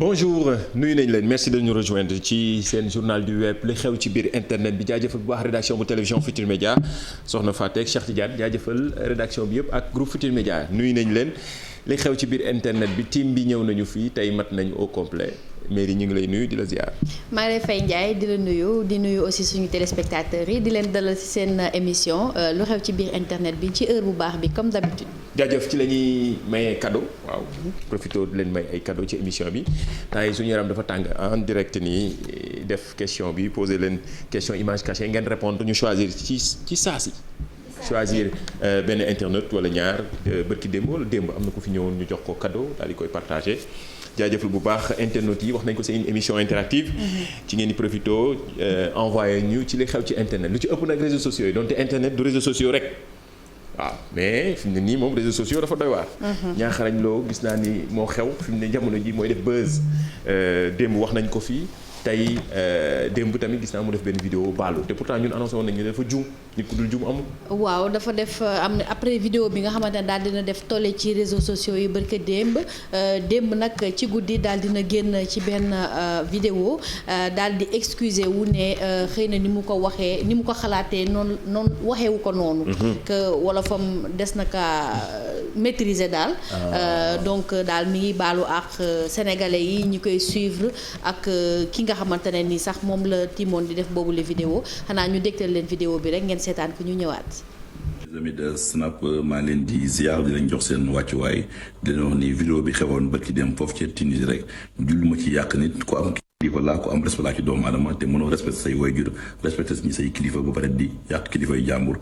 bonjour nuyu nañ leen merci de nous rejoindre ci seen journal du web li xew ci biir internet bi jaajëfal bu baax rédaction bu télévision Futurs Médias soxna Fatek Cheikh Tidiane jaajëfal rédaction bi yëpp ak groupe Futurs Médias nuyu nañ leen li xew ci biir internet bi team bi ñëw nañu fii tey mat nañu au complet Mairie ñu ngi lay nuyu di la ziar. maa ngi lay fay Ndiaye di la nuyu di nuyu aussi suñu téléspectateurs yi di leen dalal ci seen émission lu xew ci biir internet bi ci heure bu baax bi comme d'habitude. jaajëf ci la ñuy maye cadeau waaw profito di leen may ay cadeau ci émission bi temps yi suñu yaram dafa tàng en direct nii def question bi poser leen question image cachée ngeen répondre ñu choisir ci saa si. choisir benn internet wala ñaar bërki démb wala démb am na ku fi ñëwoon ñu jox ko cadeau daal di koy partagé jaajëfal bu baax internet yi wax nañ ko c'est une émission interactive ci ngeen di profito envoyé ñu ci li xew ci internet lu ci ëpp nag réseaux sociaux yi donte internet du réseaux sociaux rek waaw mais fi mu ne nii moom réseaux sociaux dafa doy waar ñaaxarañ loo gis naa ni moo xew fi mu ne jamono ji mooy def buzz démb wax nañ ko fii tey démb tamit gis naa mu def benn vidéo baalu te pourtant ñun annoncé woon nañu dafa juum nit ku dul juum amul. waaw dafa def am na après vidéo bi nga xamante ne daal dina def tolle ci réseaux sociaux yi barke démb nag ci guddi daal dina génn ci benn vidéo daal di excuser wu ne xëy na ni mu ko waxee ni mu ko xalaatee noonu waxeewu ko noonu. que wala fam des na ka maîtriser daal. donc daal mi ngi baalu ak sénégalais yi ñu koy suivre ak ki nga xamante ne ni sax moom la timoon di def boobu la vidéo xanaa ñu dégtal leen vidéo bi rek ngeen seetaan ko ñu ñëwaat. les amis de Snap maa leen di ziar di leen jox seen wàccuwaay di leen wax ni vidéo bi xewoon ba ci dem foofu ci Tunisie rek jullu ma ci yàq nit ku am kilifa laa ku am respect laa ci doomu aadama te mënoo respecté say waajur respecté ñi say kilifa ba pare di yàq kilifa yu jàmbur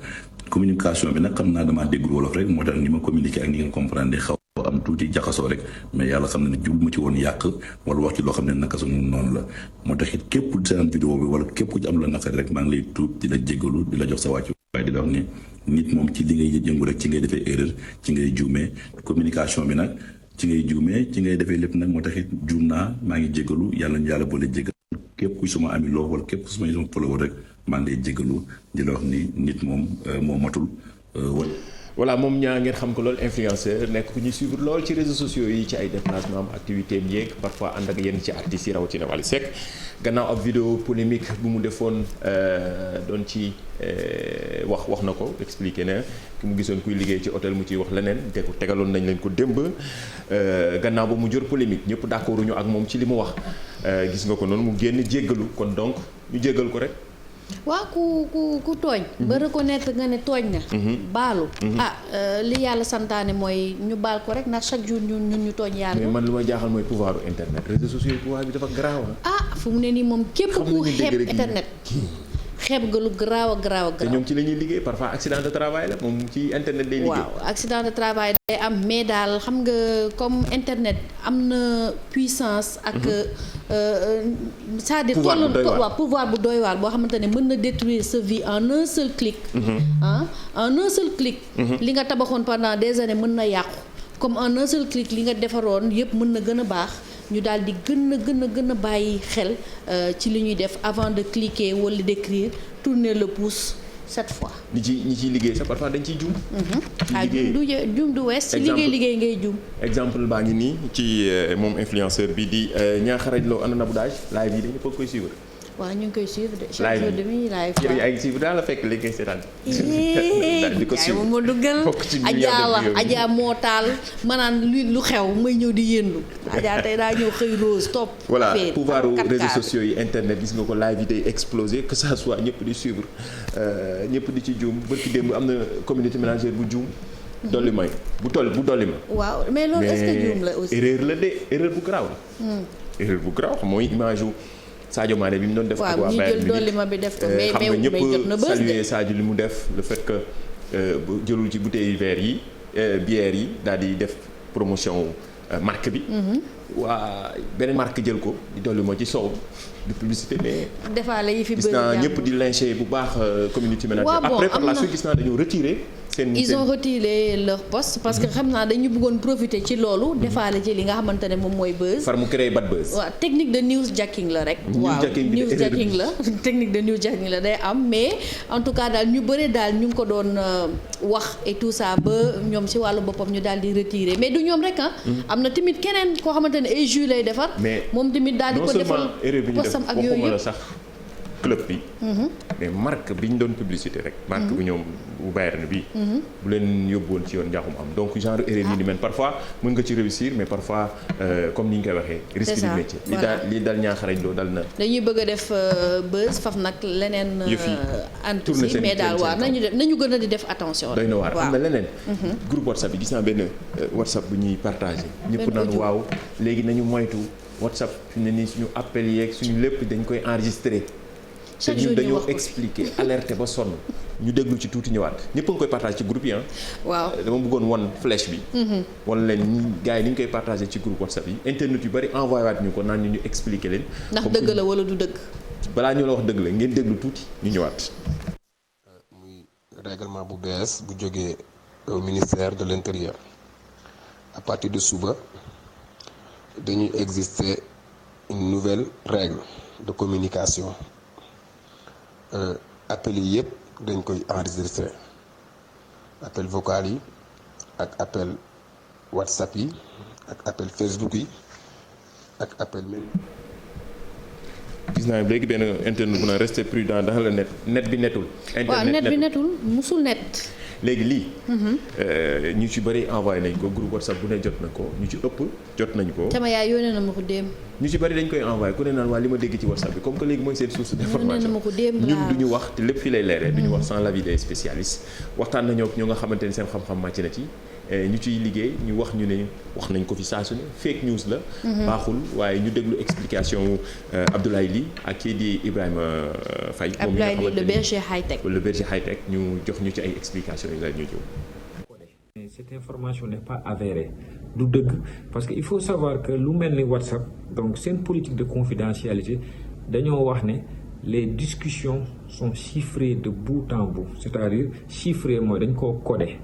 communication bi nag xam naa damaa déggul wolof rek moo tax ni ma communiqué ak ni ngeen comprendre xaw am tuuti jaxasoo rek mais yàlla xam ne jublu ma ci woon yàq wala wax ci loo xam ne naka suñu noonu la moo tax it képp ku seen vidéo bi wala képp ku ci am la naqari rek maa ngi lay tuub di la jéggalu di la jox sa wàccu waaye di la wax ni nit moom ci li ngay yëngu rek ci ngay defee erreur ci ngay juumee communication bi nag ci ngay juumee ci ngay defee lépp nag moo tax it juum naa maa ngi jéggalu yàlla ñu yàlla boole jéggal képp ku suma ami loo wala képp ku suma follower rek maa ngi lay jéggalu di la wax ni nit moom moo matul voilà moom ñaa ngeen xam ko loolu influenceur nekk ku ñuy suivre lool ci réseaux sociaux yi ci ay déplacement am activité am yeeg parfois ànd ak yenn ci artistes yi rawatina Wally Seck gannaaw ab vidéo polémique bu mu defoon doon ci wax na ko expliqué na ki mu gisoon kuy liggéey ci hôtel mu ciy wax leneen te ko tegaloon nañ leen ko démb gannaaw ba mu jur polémique ñëpp d'accorduñu ak moom ci li mu wax gis nga ko noonu mu génn jéggalu kon donc ñu jéggal ko rek. waaw ku tooñ ba reconnaître nga ne tooñ na baalu li yàlla santaane mooy ñu baal ko rek ndax chaque jour ñun ñu tooñ yàlla. mais man lu ma jaaxal mooy pouvoir u internet réseaux sociaux pouvoir bi dafa garaaw fu mu ne nii moom képp ku xeeb internet xeeb nga lu garaaw a garaaw a garaaw. te ñoom ci la ñuy liggéey parfois accident de travail la moom ci internet lay liggéey. waaw accident de travail day am mais daal xam nga comme internet am na puissance ak c'est-à-dire pouvoir bu doy waar boo xamante ne mën na détruire sa vie en un seul clic. en un seul clic. li nga tabaxoon pendant des années mën na yàqu comme en un seul clic li nga defaroon yëpp mën na gën a baax. ñu daal di gën a bàyyi xel ci li ñuy def avant de cliquer wala d'écrire tourner le pouce 7 fois. ñi ciy liggéey sax parfois dañ ciy juum. juum du wees ci liggéey ngay juum. exemple baa ngi nii ci moom influenceur bi di Niakharañ Lo ana Nabou Dash live yi dañu foog koy suivre. waaw ñu ngi koy suivre de chaque jour demi live. yow yaa ngi suivre daal la fekk léegi ngay seetaan. di ko suivre moom moo duggal Adja moo taal maanaam lu xew may ñëw di yëndu Adja tey daa ñëw xëy rose top. voilà pouvoir réseaux sociaux yi internet gis nga ko live yi day exploser que ça soit ñëpp di suivre ñëpp di ci juum barki démb am na communauté manager bu juum. dolli may bu dolli ma. waaw mais loolu est-ce que juum la aussi. erreur bu garaaw la. erreur bu garaaw xam mooy image yu Sadio Mané bi mu doon def. ak waa Bayern jël dolli ma bi def ko mais xam nga jot na ñëpp saluer Sadio li mu def le fait que jëlul ci bouteille verre yi bière yi daal di def promotion marque bi. waa beneen marque jël ko di dolli ma ci soow de publicité mais. defaale yi fi bëri gis naa ñëpp di lyncher bu baax community manager. après par la suite gis naa dañoo retirer ils ont retiré leur poste parce que xam naa dañu bëggoon profiter ci loolu. defaale ci li nga xamante ne moom mooy buzz. far mu créé bad buzz. waaw technique de newsjacking la rek. Newsjacking la technique de newsjacking la day am mais en tout cas daal ñu bëre daal ñu ngi ko doon wax et tout ça ba ñoom si wàllu boppam ñu daal di retirer mais du ñoom rek am na tamit keneen koo xamante ne ay jus lay defar. mais moom tamit daal di ko defal postam ak yooyu la sax club bi. mais marque bi ñu doon publicité rek. marque bi ñoom bu Bayern bi. bu leen yóbbuwoon ci yoon njaaxum am donc genre erreur yi ni mel parfois mën nga ci réussir mais parfois comme ni ñu koy waxee. risque du métier li dal ñaaxarañ loo dal na. dañuy bëgg a def buzz faf nag leneen. antu si mais daal waaw nañu gën a di def attention. doy na waar am na leneen. groupe WhatsApp bi gis naa benn WhatsApp bu ñuy partagé. ñëpp naan waaw léegi nañu moytu WhatsApp fi mu ne nii suñu appel yeeg suñu lépp dañ koy enregistré. te ñun dañoo expliquer alerter ba sonn ñu déglu ci tuuti ñëwaat ñëpp a ngi koy partage ci groupe yi waaw dama bëggoon won flèche bi. wan leen gars yi ni ñu koy partagé ci groupe WhatsApp yi internet yu bari envoyé waat ñu ko naan ñu expliquer leen. ndax dëgg la wala du dëgg. balaa ñu la wax dëgg la ngeen déglu tuuti ñu ñëwaat. muy règlement bu bees bu jógee au ministère de l'intérieur à partir de suba dañuy exister une nouvelle règle de communication. appel yi yëpp dañ koy enregistré appel vocal yi ak appel WhatsApp yi ak appel Facebook yi ak appel mail. gis naa léegi benn internet bu na rester prudent ndax la net bi netul. net bi netul musul net. léegi lii. ñu ci bëri envoyé nañ ko groupe WhatsApp bu ne jot na ko ñu ci ëpp jot nañ ko. sama yaay yónnee na ma ko démb. ñu ci bëri dañ koy envoyé ku ne naan waa li ma dégg ci WhatsApp bi comme que léegi mooy seen source d'information ñun du ñu wax te lépp fii lay leeree du ñu wax sans l'avis des spécialistes waxtaan nañoo ak ñoo nga xamante ni seen xam-xam màcc na ci ñu ciy liggéey ñu wax ñu ne wax nañ ko fi saa su ne fake news la. baaxul waaye ñu déglu explication Abdoulaye Ly ak kii di Ibrahima Faye. moom Abdoulaye Ly le berger high-tech. le berger high-tech ñu jox ñu ci ay explications yi la ñu ñëw. Mais cette information n'est pas avérée du dëgg parce que il faut savoir que lu mel ni WhatsApp donc seen politique de confidentialité dañoo wax ne les discussions sont chiffrées de bout en bout c'est-à-dire chiffré mooy dañ koo codé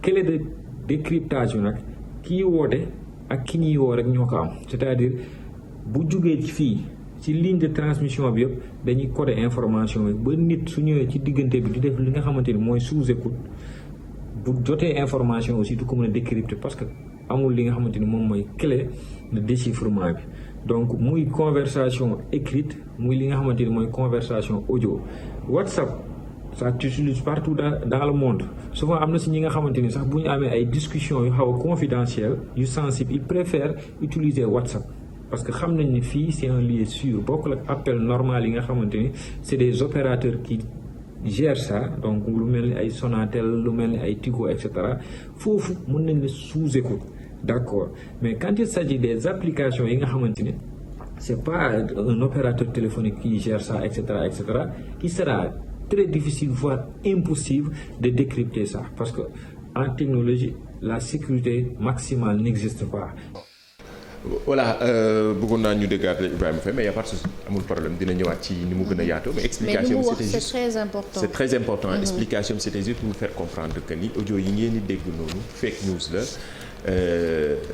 clé de décryptage nag kii woote ak ki ñuy woo rek ñoo ko am c'est-à-dire bu jugee ci fii ci ligne de transmission bi yëpp dañuy codé information yi ba nit su ñëwee ci diggante bi di def li nga xamante ni mooy sous-écoute bu jotee information aussi du ko mën a décrypter parce que amul li nga xamante ni moom mooy clé de déchiffrement bi donc muy conversation écrite muy li nga xamante ni mooy conversation audio WhatsApp ça s'utilise partout dans le monde souvent am na si ñi nga xamante ni sax bu ñu amee ay discussions yu xaw a confidentielles yu sensibles ils préfèrent utiliser WhatsApp parce que xam nañ ni fii c'est un lieu sûr bokkul ak appel normal yi nga xamante ni c'est des opérateurs qui gère ça donc lu mel ni ay Sonatel lu mel ni ay Tigo et cetera foofu mën nañ la sous-écoute d'accord mais quand il s'agit des applications yi nga xamante ni c'est pas un opérateur téléphonique qui gère ça et cetera il sera très difficile voire impossible de décrypter ça parce que en technologie la sécurité maximale n'existe pas. Voilà bëggoon naa ñu déggaat Ibrahima Faye mais y a pas de souci amul problème dina ñëwaat ci ni mu gën a yaatoo mais explication bi c'était juste c'est très important explication bi c'était juste pour vous faire comprendre que ni audio yi ngeen di dégg noonu fake news la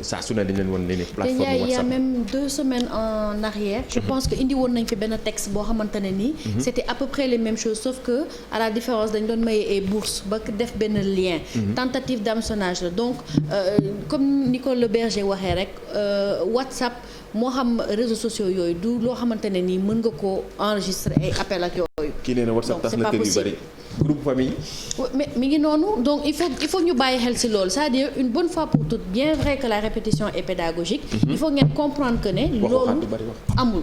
saa su ne dañ leen wan ne plateforme WhatsApp il y a même 2 semaines en arrière je pense que indi woon nañ fi benn texte boo xamante ne nii c'était à peu près les mêmes choses sauf que à la différence dañ doon maye ay bourse ba def benn lien tentative d'hameçonnage la donc comme Nicole Le Berger waxee rek WhatsApp moo xam réseaux sociaux yooyu du loo xamante ne nii mën nga koo enregistrer ay appel ak yooyu kii nee na WhatsApp tax na kër yu bari groupe famille. mais mi ngi noonu donc il faut ñu bàyyi xel ci loolu c'est-à-dire une bonne fois pour toutes bien vrai que la répétition est pédagogique. il faut ngeen comprendre que ne. loolu amul.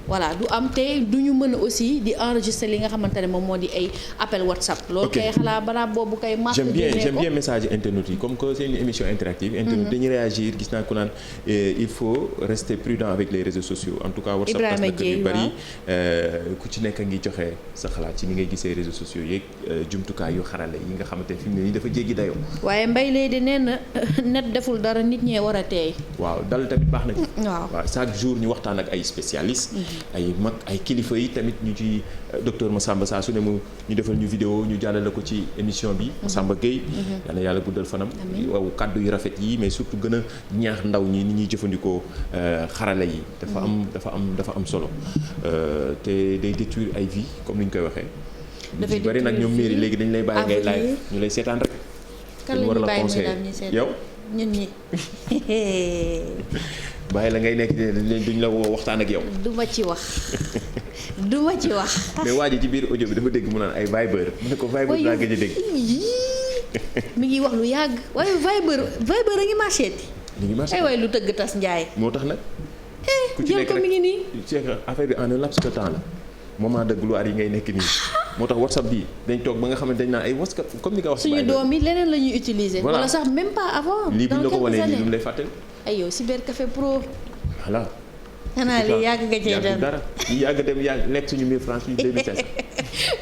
voilà du am te du ñu mën a aussi di enregistrer li nga xamante ne moom moo di ay appel WhatsApp. loolu kay xalaat balaa boobu kay. j'aime bien message internet yi comme que c'est une émission interactive. internet dañuy réagir gis naa ko naan il faut rester prudent avec les réseaux sociaux en tout cas. WhatsApp tas na kër yu bari ku ci nekk ngi joxe sa xalaat ci ni ngay gisee réseaux sociaux yeeg. jumtukaay yu xarale yi nga xamante ne fi mu ne nii dafa jéggi dayoo. waaye mbay lay di nee na net deful dara nit ñee war a teey. waaw dal tamit baax na ci. waaw chaque jour ñu waxtaan ak ay spécialistes. ay mag ay kilifa yi tamit ñu ci docteur Massamba saa su ne ñu defal ñu vidéo ñu jàllale ko ci émission bi. Massamba Gueye. yal na yàlla guddal fanam. waaw kàddu yu rafet yi mais surtout gën a ñaax ndaw ñi ni ñuy jëfandikoo xarala yi. dafa am solo te day détruire ay vie comme ni ñu koy waxee. dafay bari nag ñoom mairie léegi dañ lay bàyyi ngay live ñu lay seetaan rek. kan la ñuy bàyyi muy daal ñuy seetaan yow. ñun ñi. bàyyi la ngay nekk duñ la woo waxtaan ak yow. du ma ci wax. mais waa ji ci biir audio bi dafa dégg mu naan ay Viber mu ne ko Viber laa gëj a dégg. mi ngi wax lu yàgg waaye Viber a ngi marché ti. mi ngi marché ay waay lu tëgg tas njaay. moo tax nag. ku ci jël nekk ko mi ngi nii. c'est que affaire bi en un laps de temps la moment de gloire yi ngay nekk nii moo tax WhatsApp bi dañ toog ba nga xamante dañ naan ay WhatsApp comme ni nga wax. suñu doom yi leneen la ñuy utiliser. voilà wala sax même pas avant. lii bu ñu la ko wanee lii lu mu lay fàttali. ay yow Cybercafé Pro. voilà. xanaa lii yàgg nga cee dem dara lii yàgg dem yàgg lekk suñu 1000 francs suñu 2016.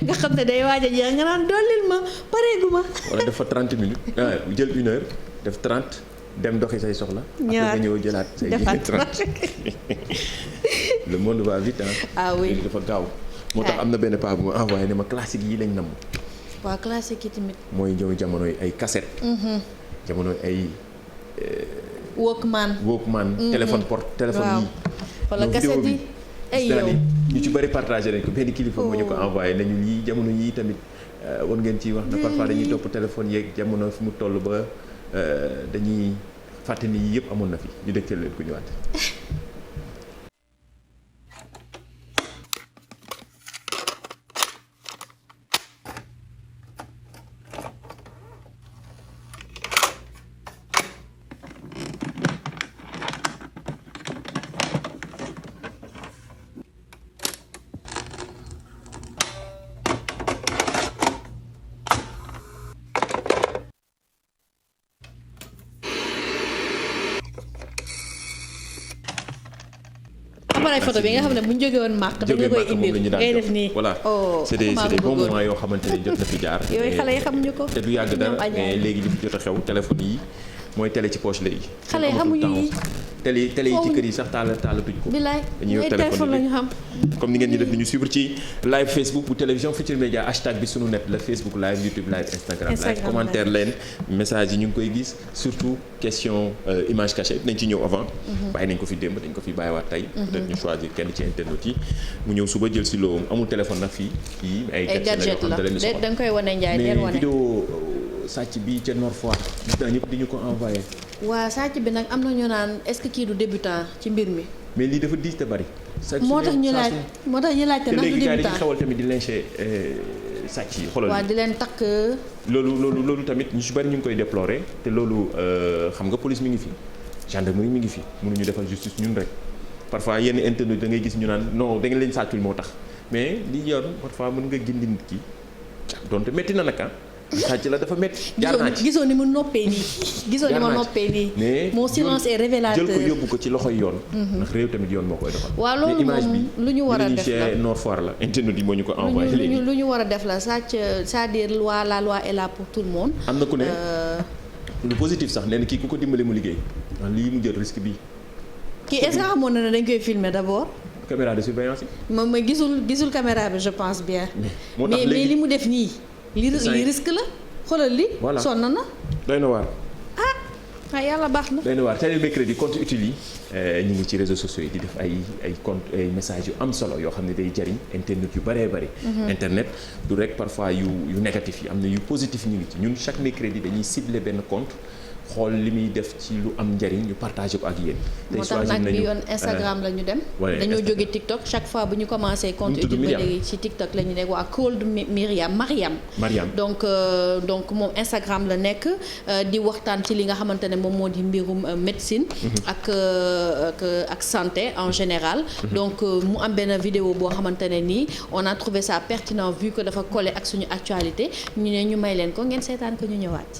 nga xam ne day waaj a jeex nga naan dollil ma pareegu ma. wala def fa 30 minutes jël 1 heure def 30 dem doxi say soxla. ñëwaat après nga ñëw jëlaat say 30. le monde va vite ah oui dafa gaaw. moo tax am na benn paa bu ma envoyé ne ma classique yi lañ namm. waaw classique yi tamit. mooy ñëw jamonoy ay cassette. jamonoy ay. Walkman. téléphone téléphone yi. wala cassette yi ay yow ñu ci bari partagé nañ ko benn kilifa moo ñu ko envoyé nañu lii jamono yii tamit war ngeen ciy wax na parfois dañuy topp téléphone yeeg jamono fi mu toll ba dañuy fàtte ni yii yëpp amoon na fi ñu dégtal leen ko ñëwaat. appareil photo bi nga xam ne bu ñu jógee woon màkk dañu koy indil ngay def nii. voilà c'est des bons moments yoo xamante ne jot na fi jaar. yooyu xale yi xamuñu ko. te du yàgg dara mais léegi li fi jot a xew téléphone yi mooy télé ci poche léegi. xale yi xamuñu yi télé yi ci kër yi sax taalatuñ ko. bilaay dañuy yor téléphone la ñu xam. comme ni ngeen ñu def di ñu suivre ci live Facebook bu télévision Futurs Médias hashtag bi sunu net la Facebook live YouTube live Instagram live commentaire leen message yi ñu ngi koy gis surtout question image cachée nañ ci ñëw avant. bàyyi nañ ko fi démb dañ ko fi bàyyiwaat tey. peut-être ñu choisir kenn ci internet yi mu ñëw suba jël si loo amul téléphone nag fii ay gadget la da nga koy wane Ndiaye mais vidéo sàcc bi ca Nord Foire gis naa ñëpp di ñu ko envoyé. waa sàcc bi nag am na ñu naan est-ce que kii du débutant ci mbir mi. mais lii dafa diis te bari. moo tax ñu laaj te ndax du débutant te léegi gars yi dañuy xewal tamit di lyncher sàcc yi xoolal. waaw di leen takk. loolu tamit ñu si bari ñu ngi koy déplorer te loolu xam nga police mi ngi fi gendarmerie mi ngi fi mënuñu defal justice ñun rek parfois yenn internet da ngay gis ñu naan non da ngeen leen sàccul moo tax mais li yor parfois mën nga gindi nit ki donte métti na nag sàcc la dafa métti. jaar naa ci gisoo ni mu noppee nii. gisoo ni ma noppee nii. mais mon silence est révélateur. jël ko yóbbu ko ci loxoy yoon. ndax réew tamit yoon moo koy doxal. waaw loolu moom lu ñu war a def la Nord Foire la internet yi moo ñu ko envoyé léegi. lu ñu war a def la sàcc c'est-à-dire la loi est là pour tout le monde. am na ku ne lu positif sax nee na kii ku ko dimbale mu liggéey ndax lii mu jël risque bi. kii est-ce que xamoon na ne dañ koy filmer d'abord. caméra de surveillance yi. moom mooy gisul caméra bi je pense bien. moo tax mais li mu def nii. li risque la. xoolal li sonn na. doy na waar. ah yàlla baax na. doy na waar tey mercredi compte utile yi ñu ngi ci réseaux sociaux yi di def ay compte ay messages yu am solo yoo xam ne day jariñ internet yu bëree bëri. internet du rek parfois yu négatif yi am na yu positif ñu ngi ci ñun chaque mercredi dañuy cibler benn compte. xool li muy def ci lu am njariñ ñu partagé ko ak yéen. moo tax nag bi yoon Instagram la ñu dem. dañoo jóge TikTok chaque fois bu ñu commencé. compte utile ba léegi ci TikTok la ñu nekk waa Cold Mariam. donc moom Instagram la nekk di waxtaan ci li nga xamante ne moom moo di mbirum médecine. ak santé en général. donc mu am benn vidéo boo xamante ne nii on a trouvé ça pertinent vu que dafa collé ak suñu actualité ñu ne ñu may leen ko ngeen seetaan ko ñu ñëwaat.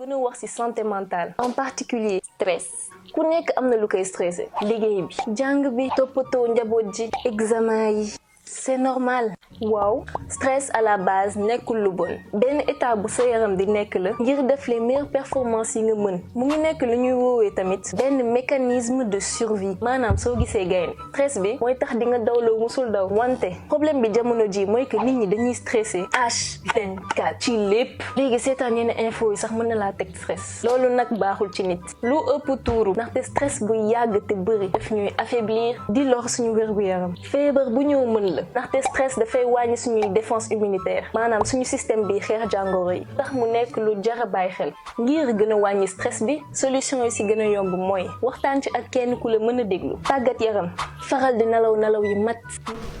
gën a wax ci santé mentale en particulier stress ku nekk am na lu koy stressé liggéey bi jàng bi toppatoo njaboot ji examen yi c'est normal waaw stress à la base nekkul lu bon benn état bu sa yaram di nekk la ngir def les meilleures performances yi nga mën mu ngi nekk lu ñuy woowee tamit benn mécanisme de survie maanaam soo gisee gaynde stress bi mooy tax di nga dawloo musul daw wante problème bi jamono ji mooy que nit ñi dañuy stressé H24 ci lépp léegi seetaan yenn info yi sax mën na laa teg stress loolu nag baaxul ci nit lu ëpp tuuru ndaxte stress bu yàgg te bëri daf ñuy affaiblir di lor suñu wér-gu-yaram feebar bu ñëw mën la ndaxte stress dafay wàññi suñuy défense immunitaire maanaam suñu système bi xeex jàngoro yi tax mu nekk lu jar a bàyyi xel ngir gën a wàññi stress bi solution yi si gën a yomb mooy waxtaan ci ak kenn ku la mën a déglu tàggat yaram faral di nelaw yi mat.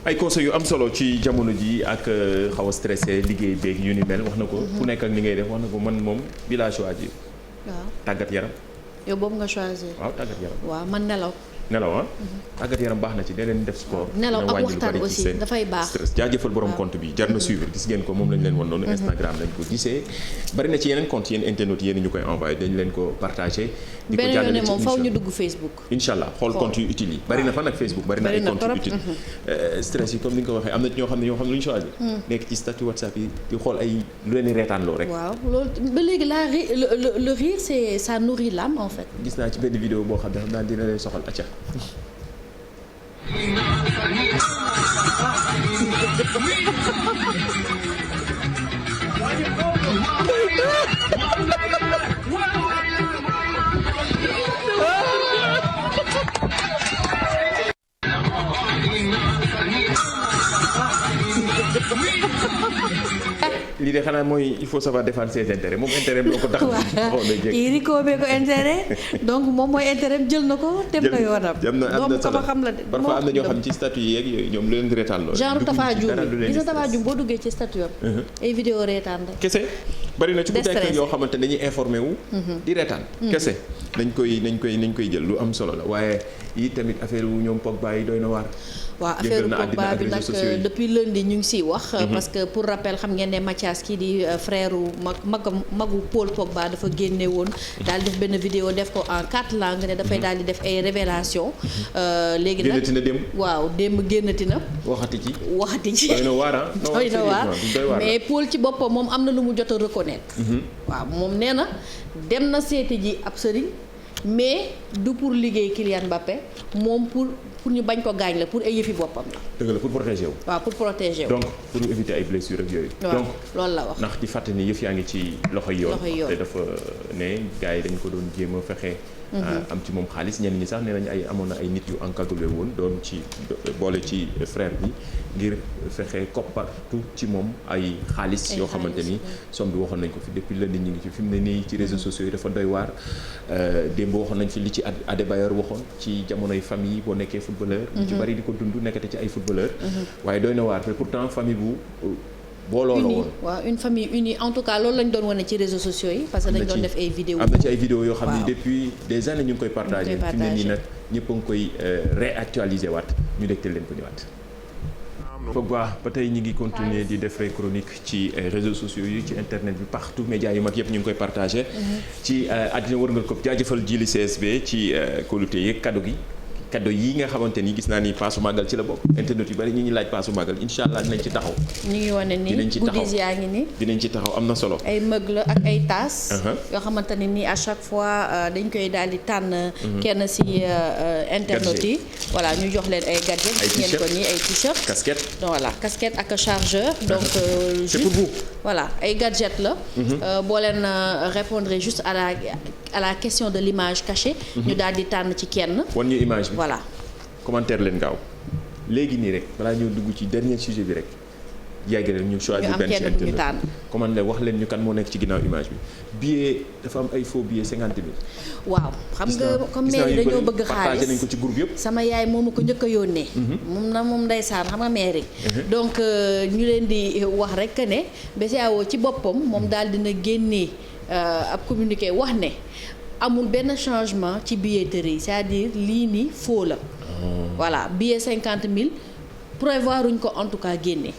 ay conseils yu am solo ci jamono ji ak xaw a stressé liggéey beeg yu ni mel wax na ko. ku nekk ak ni ngay def wax na ko man moom bi laa choisir. waaw tàggat yaram. yow boobu nga choisir. waaw tàggat yaram. waaw man nelaw. nelaw tàggat yaram baax na ci da leen def sport. nelaw ak waxtaan aussi dafay baax. stress jaajëfal borom compte bi jar na suivre gis ngeen ko moom lañ leen wan noonu. Instagram lañ ko gisee. bari na ci yeneen compte yéen internautes yéen ñu koy envoyé dañ leen ko partagé. di ko jàllale ci moom faw ñu dugg Facebook. incha allah xool compte yu utile yi. bari na fa nag Facebook bari na ay compte yu utile. stress yi comme ni nga ko waxee am na ñoo xam ne lu ñu choisir. nekk ci statut WhatsApp yi di xool ay lu leen di reetaanloo rek. waaw loolu ba léegi le rire c'est ça nourrit l'âme en fait. gis naa ci benn vidéo boo xam ne xam naa dina leen soxal acca. lii de xanaa mooy il faut savoir défendre ses intérêts moom intérêt moo ko tax. waaw kii rikoobee ko intérêt donc moom mooy intérêt jël na ko dem na yoonam. am na solo xam la de. parfois am na ñoo xam ci statut yeeg yooyu ñoom lu leen di reetaan loolu. genre Tafa Dioum gis nga Tafa Dioum boo duggee ci statut am. ay vidéo reetaan rek. kese bari na ci ku nekk yoo xamante dañuy informé wu. di reetaan kese nañ koy jël lu am solo la waaye yi tamit affaire wu ñoom Pogba yi doy na waar. waaw affaire Pogba bi nag depuis lundi ñu ngi siy wax. parce que pour rappel xam ngeen ne Mathias kii di frère magu Paul Pogba dafa génne woon. daal di def benn vidéo def ko en 4 langues ne dafay daal di def ay révélation léegi nag génnati na démb. waaw démb génnati na. waxati ci. doy na waar doy na waar mais Paul ci boppam moom am na lu mu jot a reconnaître. waaw moom nee na dem na seeti ji ab sëriñ mais du pour liggéey Kylian Mbappé moom pour ñu bañ ko gaañ la pour ay yëfi boppam la. dëgg la pour protéger wu. waaw pour protéger wu. donc pour éviter ay blessures ak yooyu. donc loolu la wax. ndax di fàttali ni yëf yaa ngi ci loxoy yoon. te dafa ne gars yi dañ ko doon jéem a fexe. am ci moom xaalis ñenn ñi sax nee nañu amoon na ay nit yu encagoulé woon doon ci boole ci frère bi ngir fexe koppartu ci moom ay xaalis yoo xamante ni somme bi waxoon nañ ko fi depuis lundi ñu ngi ci fi mu ne nii ci réseaux sociaux yi dafa doy waar. démb waxoon nañ fi li ci Adebayor waxoon ci jamonoy famille boo nekkee footballeur. ñu ci bari di ko dund nekkate ci ay footballeur. waaye doy na waar mais pourtant famille bu. booloo la woon waaw une famille unie en tout cas loolu lañ doon wane ci réseaux sociaux yi. parce que dañ doon def ay vidéos. am na ci ay vidéos yoo xam ni depuis des années ñu ngi koy partagé. fi mu ne nii nag ñëpp a ngi koy réactualiser waat ñu dégtal leen ko ñëwaat. Pogba ba tey ñu ngi continuer di def chronique ci réseaux sociaux yi ci internet bi partout médias yu mag yëpp ñu ngi koy partagé. ci àddina wërngal ko jaajëfal jili CSB ci kóolute yeeg kaddu yi nga xamante ni gis naa ni paasu màggal ci la bokk internet yu bari ñu ngi laaj paasu màggal incha allah dinañ ci taxaw. ñu ngi wane ni goodies yaa ngi ni dinañ ci taxaw am na solo. ay mëg la ak ay taas. yoo xamante ne nii à chaque fois dañ koy daal di tànn. kenn si internet yi. voilà ñu jox leen ay gadgets. ay ngeen ko nii ay t-shirt. casquette. voilà casquette ak chargeur. donc c'est pour vous. voilà ay gadgets la. boo leen répondre juste à la question de l'image cachée. ñu daal di tànn ci kenn. wan ñu image bi. voilà commentaire leen gaaw léegi nii rek balaa ñoo dugg ci dernier sujet bi rek yàgg leen ñu choisir benn ci internet commande leen wax leen ñu kan moo nekk ci ginnaaw image bi billet dafa am ay faux billets 50 000. waaw xam nga comme mairie dañoo bëgg xaalis partagé nañ ko ci groupe yëpp. sama yaay moom ko njëkk a yónnee. moom ndeysaan xam nga mairie. donc ñu leen di wax rek que ne BCEAO ci boppam moom daal dina génnee ab communiqué wax ne. amul benn changement ci billetterie c'est-à-dire lii nii faux la. voilà billet 50 000 prévoir uñ ko en tout cas génne.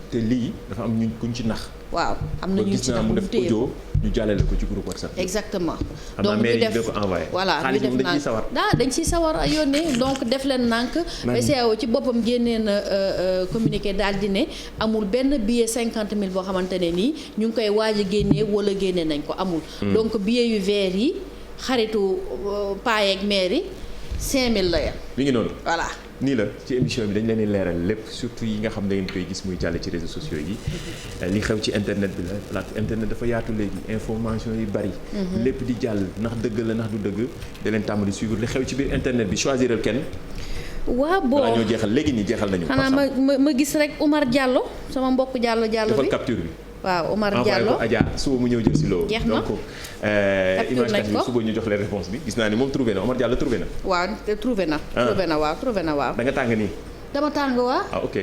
te lii dafa am ñu kuñ ci nax waaw am na ñu gis ci naa mu def audio ñu jàllale ko ci groupe WhatsApp. exactement donc ñu def ko envoyé. voilà ñu def nànk dañ ciy sawar a yónnee donc def leen nànk. BCEAO ci boppam génnee na communiqué daal di ne amul benn billet 50 000 boo xamante ne nii ñu ngi koy waaj a génnee wala génne nañ ko amul. donc billet yu vert yi xaritu paa ak mère yi 5000 la ya. mi ngi noonu. voilà. nii la ci émission bi dañ leen di leeral lépp surtout yi nga xam ne ngeen koy gis muy jàll ci réseaux sociaux yi li xew ci internet bi la internet dafa yaatu léegi information yi bari lépp di jàll ndax dëgg la ndax du dëgg da leen tàmm di suivre li xew ci biir internet bi choisiral kenn. waaw bon ñoo jeexal léegi nii jeexal nañu. xanaa ma gis rek Omar Diallo sama mbokk Diallo bi defal capture bi. waaw Omar Diallo envoyé ko Adja suba mu ñëw jël si loo. jeex na donc image kat yi suba ñu jox leen réponse bi gis naa ni moom trouvé na Omar Diallo trouvé na. waaw trouvé na. trouvé na waaw. da nga tàng nii. dama tàng waa. ok.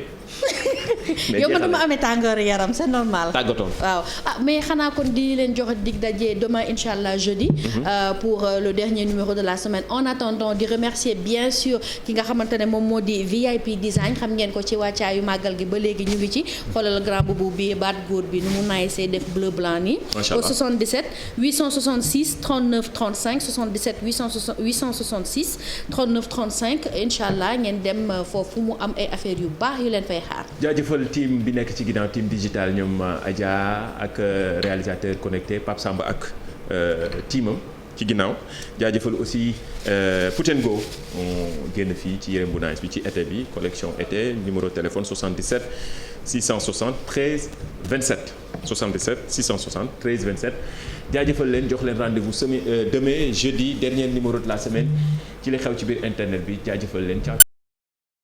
yow ma dama amee tàngoor yaram c'est normal. tàggatoon waaw mais xanaa kon di leen jox dig daje demain incha allah jeudi. pour le dernier numéro de la semaine en attendant di remercier bien sûr ki nga xamante ne moom moo di VIP design xam ngeen ko ci wàccaayu màggal gi ba léegi ñu ngi ci xoolal grand boubou bi baat góor bi nu mu naay see def bleu blanc nii. macha allah au 77 866 39 35 77 866 39 35 incha allah ngeen dem foofu mu am ay affaires yu baax yu leen fay xaar. jaajëfal team bi nekk ci ginnaaw team digital ñoom Adja ak réalisateur connecté Pape Samba ak teamam ci ginnaaw jaajëfal aussi Put & Go génn fii ci yërëm bu nice bi ci été bi collection été numéro téléphone 77 660 13 27 77 660 13 27 jaajëfal leen jox leen rendez-vous demain jeudi dernier numéro de la semaine ci li xew ci biir internet bi jaajëfal leen.